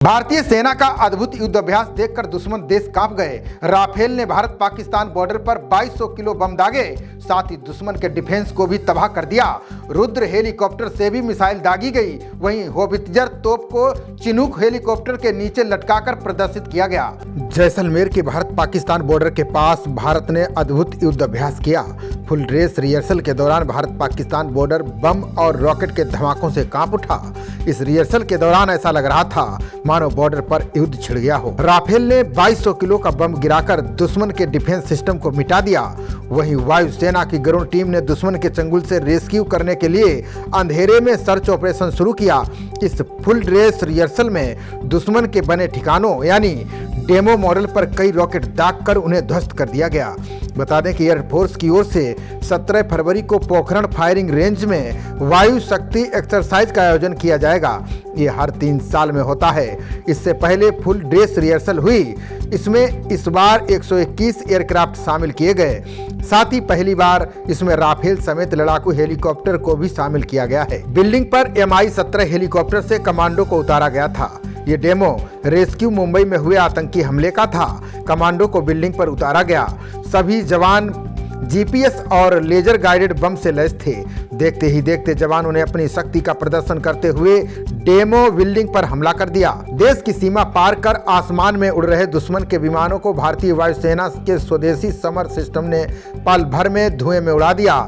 भारतीय सेना का अद्भुत युद्धाभ्यास देखकर दुश्मन देश कांप गए। राफेल ने भारत पाकिस्तान बॉर्डर पर 2200 किलो बम दागे, साथ ही दुश्मन के डिफेंस को भी तबाह कर दिया। रुद्र हेलीकॉप्टर से भी मिसाइल दागी गई। वहीं होवित्जर तोप को चिनूक हेलीकॉप्टर के नीचे लटकाकर प्रदर्शित किया गया। जैसलमेर के भारत पाकिस्तान बॉर्डर के पास भारत ने अद्भुत युद्धाभ्यास किया। फुल ड्रेस रिहर्सल के दौरान भारत पाकिस्तान बॉर्डर बम और रॉकेट के धमाकों से कांप उठा। इस रिहर्सल के दौरान ऐसा लग रहा था मानो बॉर्डर पर युद्ध छिड़ गया हो। राफेल ने 2200 किलो का बम गिराकर दुश्मन के डिफेंस सिस्टम को मिटा दिया। वहीं वायुसेना की गरुड़ टीम ने दुश्मन के चंगुल से रेस्क्यू करने के लिए अंधेरे में सर्च ऑपरेशन शुरू किया। इस फुल ड्रेस रिहर्सल में दुश्मन के बने ठिकानों यानी डेमो मॉडल पर कई रॉकेट दागकर उन्हें ध्वस्त कर दिया गया। बता दें कि एयरफोर्स की ओर से 17 फरवरी को पोखरण फायरिंग रेंज में वायु शक्ति एक्सरसाइज का आयोजन किया जाएगा। ये हर 3 साल में होता है। इससे पहले फुल ड्रेस रिहर्सल हुई। इसमें इस बार 121 एयरक्राफ्ट शामिल किए गए। साथ ही पहली बार इसमें राफेल समेत लड़ाकू हेलीकॉप्टर को भी शामिल किया गया है। बिल्डिंग पर Mi-17 हेलीकॉप्टर से कमांडो को उतारा गया था। ये डेमो रेस्क्यू मुंबई में हुए आतंकी हमले का था। कमांडो को बिल्डिंग पर उतारा गया। सभी जवान GPS और लेजर गाइडेड बम से लैस थे। देखते ही देखते जवानों ने अपनी शक्ति का प्रदर्शन करते हुए डेमो बिल्डिंग पर हमला कर दिया। देश की सीमा पार कर आसमान में उड़ रहे दुश्मन के विमानों को भारतीय वायुसेना के स्वदेशी समर सिस्टम ने पल भर में धुएं में उड़ा दिया।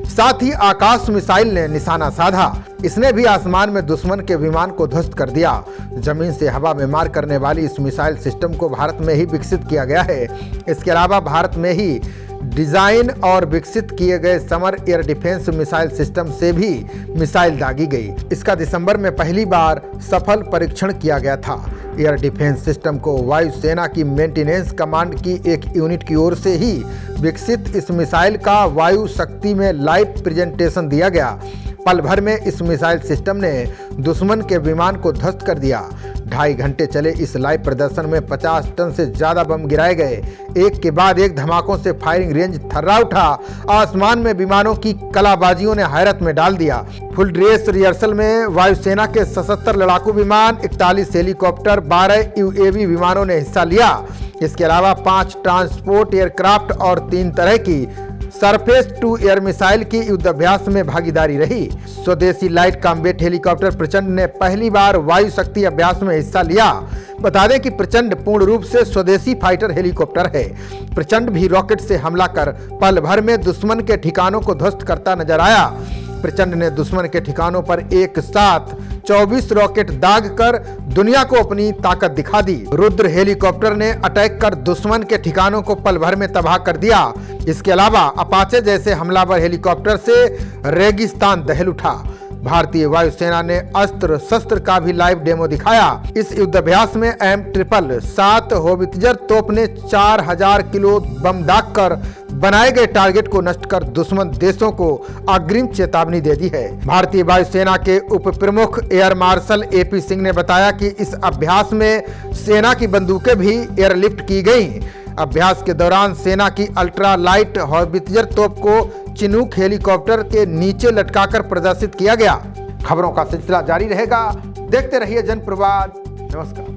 साथ ही आकाश मिसाइल ने निशाना साधा। इसने भी आसमान में दुश्मन के विमान को ध्वस्त कर दिया। जमीन से हवा में मार करने वाली इस मिसाइल सिस्टम को भारत में ही विकसित किया गया है। इसके अलावा भारत में ही डिजाइन और विकसित किए गए summer air defence missile system से भी मिसाइल दागी गई। इसका दिसंबर में पहली बार सफल परीक्षण किया गया था। एयर डिफेंस सिस्टम को वायुसेना की मेंटेनेंस कमांड की एक यूनिट की ओर से ही विकसित इस मिसाइल का वायु शक्ति में लाइव प्रेजेंटेशन दिया गया। पल भर में इस मिसाइल सिस्टम ने दुश्मन के विमान को ध्वस्त कर दिया। 2.5 घंटे चले इस लाइव प्रदर्शन में 50 टन से ज्यादा बम गिराए गए। एक के बाद एक धमाकों से फायरिंग रेंज थर्रा उठा। आसमान में विमानों की कलाबाजियों ने हैरत में डाल दिया। फुल ड्रेस रिहर्सल में वायुसेना के 77 लड़ाकू विमान, 41 हेलीकॉप्टर, 12 UAV विमानों ने हिस्सा लिया। इसके अलावा 5 ट्रांसपोर्ट एयरक्राफ्ट और 3 तरह की सरफेस टू एयर मिसाइल की युद्धाभ्यास में भागीदारी रही। स्वदेशी लाइट कॉम्बैट हेलीकॉप्टर प्रचंड ने पहली बार वायु शक्ति अभ्यास में हिस्सा लिया। बता दें कि प्रचंड पूर्ण रूप से स्वदेशी फाइटर हेलीकॉप्टर है। प्रचंड भी रॉकेट से हमला कर पल भर में दुश्मन के ठिकानों को ध्वस्त करता नजर आया। प्रचंड ने दुश्मन के ठिकानों पर एक साथ 24 रॉकेट दाग कर दुनिया को अपनी ताकत दिखा दी। रुद्र हेलीकॉप्टर ने अटैक कर दुश्मन के ठिकानों को पल भर में तबाह कर दिया। इसके अलावा अपाचे जैसे हमलावर हेलीकॉप्टर से रेगिस्तान दहल उठा। भारतीय वायुसेना ने अस्त्र शस्त्र का भी लाइव डेमो दिखाया। इस युद्धाभ्यास में M777 होवित्जर तोप ने 4000 किलो बम दागकर बनाए गए टारगेट को नष्ट कर दुश्मन देशों को अग्रिम चेतावनी दे दी है। भारतीय वायुसेना के उप प्रमुख एयर मार्शल AP सिंह ने बताया कि इस अभ्यास में सेना की बंदूकें भी एयरलिफ्ट की गईं। अभ्यास के दौरान सेना की अल्ट्रा लाइट होवित्जर तोप को चिनूक हेलीकॉप्टर के नीचे लटकाकर प्रदर्शित किया गया। खबरों का सिलसिला जारी रहेगा। देखते रहिए जनप्रवाद। नमस्कार।